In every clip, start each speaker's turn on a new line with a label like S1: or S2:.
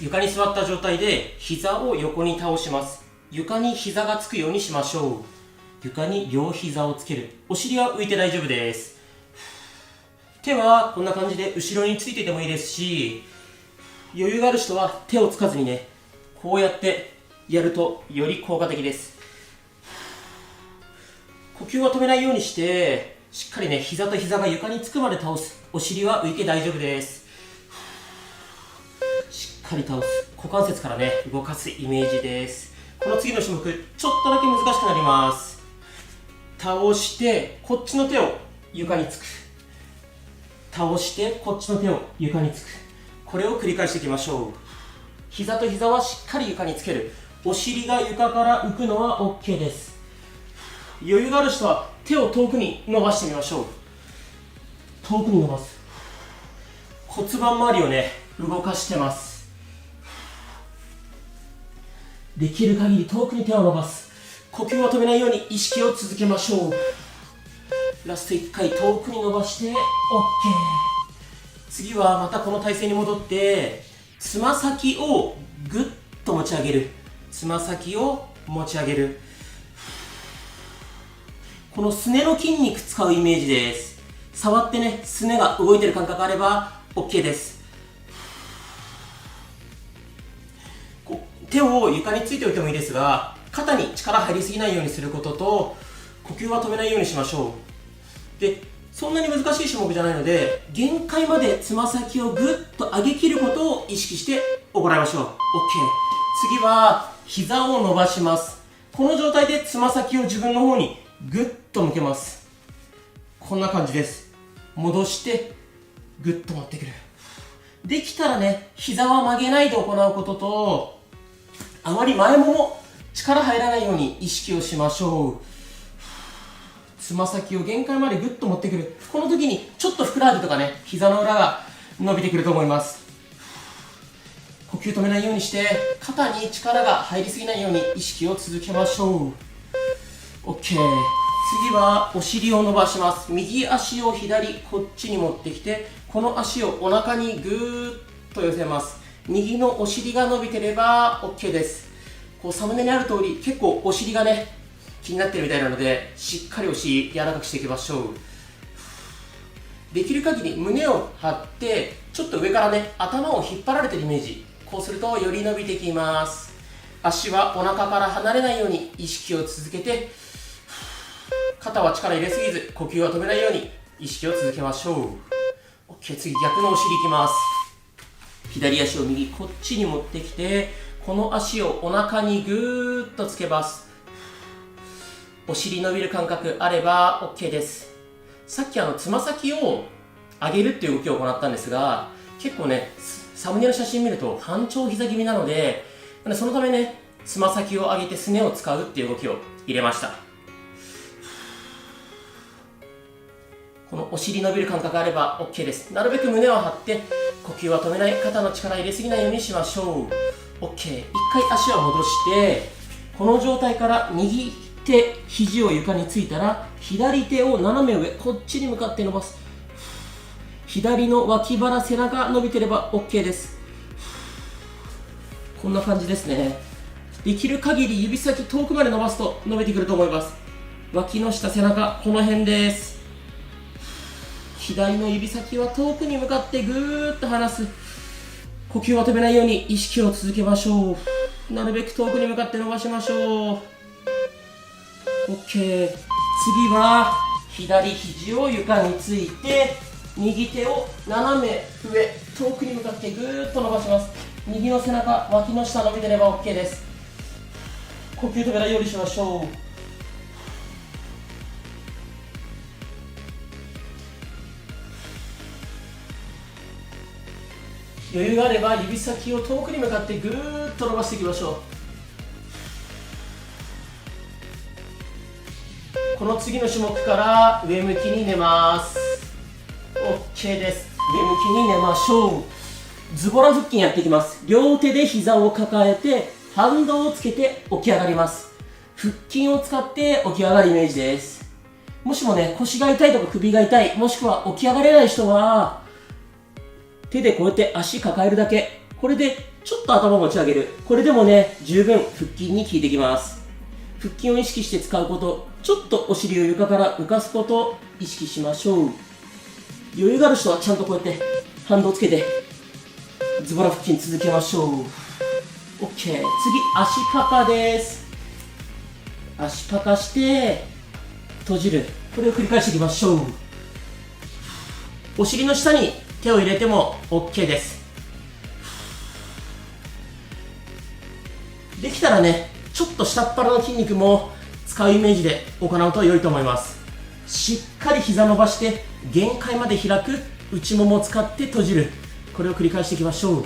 S1: 床に座った状態で膝を横に倒します。床に膝がつくようにしましょう。床に両膝をつける。お尻は浮いて大丈夫です。手はこんな感じで後ろについててもいいですし、余裕がある人は手をつかずにね、こうやってやるとより効果的です。呼吸は止めないようにして、しっかりね、膝と膝が床につくまで倒す。お尻は浮いて大丈夫です。しっかり倒す。股関節からね、動かすイメージです。この次の種目、ちょっとだけ難しくなります。倒して、こっちの手を床につく。倒して、こっちの手を床につく。これを繰り返していきましょう。膝と膝はしっかり床につける。お尻が床から浮くのは OK です。余裕がある人は手を遠くに伸ばしてみましょう。遠くに伸ばす。骨盤周りをね、動かしてます。できる限り遠くに手を伸ばす。呼吸を止めないように意識を続けましょう。ラスト1回遠くに伸ばして OK。 次はまたこの体勢に戻って、つま先をぐっと持ち上げる。つま先を持ち上げる。このすねの筋肉使うイメージです。触ってね、すねが動いてる感覚あれば OK です。手を床についておいてもいいですが、肩に力入りすぎないようにすることと、呼吸は止めないようにしましょう。で、そんなに難しい種目じゃないので、限界までつま先をぐっと上げ切ることを意識して行いましょう。OK。次は膝を伸ばします。この状態でつま先を自分の方にぐっと向けます。こんな感じです。戻してぐっと持ってくる。できたらね、膝は曲げないで行うことと、あまり前もも力入らないように意識をしましょう。つま先を限界までぐっと持ってくる。この時にちょっとふくらはぎとかね、膝の裏が伸びてくると思います。呼吸止めないようにして、肩に力が入りすぎないように意識を続けましょう。 OK。 次はお尻を伸ばします。右足を左こっちに持ってきて、この足をお腹にぐーっと寄せます。右のお尻が伸びてれば OK です。こうサムネにある通り、結構お尻がね気になってるみたいなので、しっかりお尻柔らかくしていきましょう。できる限り胸を張って、ちょっと上からね頭を引っ張られてるイメージ。こうするとより伸びてきます。足はお腹から離れないように意識を続けて、肩は力入れすぎず呼吸は止めないように意識を続けましょう。 OK。 次逆のお尻いきます。左足を右こっちに持ってきて、この足をお腹にぐーっとつけます。お尻伸びる感覚あれば OK です。さっきつま先を上げるっていう動きを行ったんですが、結構ねサムネの写真見ると半長膝気味なので、そのためねつま先を上げてすねを使うっていう動きを入れました。このお尻伸びる感覚あれば OK です。なるべく胸を張って呼吸は止めない、肩の力入れすぎないようにしましょう。 OK。 一回足を戻して、この状態から右手肘を床についたら、左手を斜め上こっちに向かって伸ばす。左の脇腹背中伸びてれば OK です。こんな感じですね。できる限り指先遠くまで伸ばすと伸びてくると思います。脇の下背中この辺です。左の指先は遠くに向かってぐーっと離す。呼吸は止めないように意識を続けましょう。なるべく遠くに向かって伸ばしましょう。 OK。 次は左肘を床について、右手を斜め上遠くに向かってぐーっと伸ばします。右の背中脇の下伸びてれば OK です。呼吸止めないようにしましょう。余裕があれば指先を遠くに向かってぐーっと伸ばしていきましょう。この次の種目から上向きに寝ます。 OK です。上向きに寝ましょう。ズボラ腹筋やっていきます。両手で膝を抱えて反動をつけて起き上がります。腹筋を使って起き上がるイメージです。もしもね腰が痛いとか首が痛い、もしくは起き上がれない人は手でこうやって足抱えるだけ。これでちょっと頭持ち上げる。これでもね、十分腹筋に効いてきます。腹筋を意識して使うこと、ちょっとお尻を床から浮かすことを意識しましょう。余裕がある人はちゃんとこうやって反動つけてズボラ腹筋続けましょう。 OK、 次足パカです。足パカして閉じる。これを繰り返していきましょう。お尻の下に手を入れても OK です。できたらね、ちょっと下っ腹の筋肉も使うイメージで行うと良いと思います。しっかり膝伸ばして限界まで開く。内ももを使って閉じる。これを繰り返していきましょう。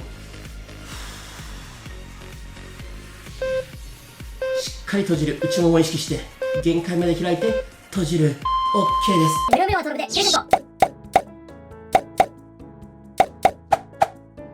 S1: しっかり閉じる。内ももを意識して限界まで開いて閉じる。 OK です。
S2: 0秒は飛ぶで、レジェンド